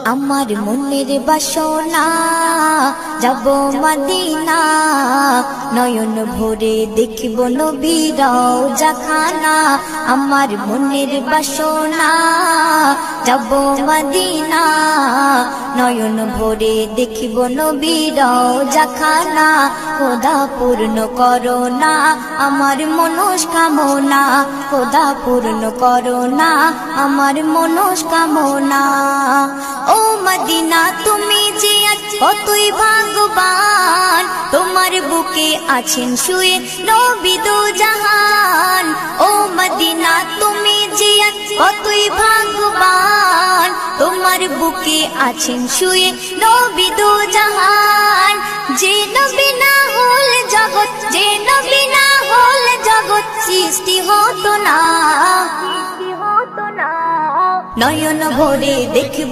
আমার মনের বাসনা যাব মদিনা, নয়ন ভরে দেখিব নবীর রওজা খানা। আমার মনের বাসনা যাব মদিনা, নয়ন ভরে দেখিব নবীর রওজা খানা। খোদা পূর্ণ করো না আমার মনস্কামনা, খোদা পূর্ণ করো না আমার মনস্কামনা। ও মদিনা তুমি যে কতই ভাগ্যবান, তোমার বুকে আছেন শুয়ে নবী দো জাহান। ও মদিনা তুমি যে কতই ভাগ্যবান, তোমার বুকে আছেন শুয়ে নবী দো জাহান। যে নবী না হল জগৎ, যে নবী না হল জগৎ সৃষ্টি হতো না। নয়ন ভরে দেখব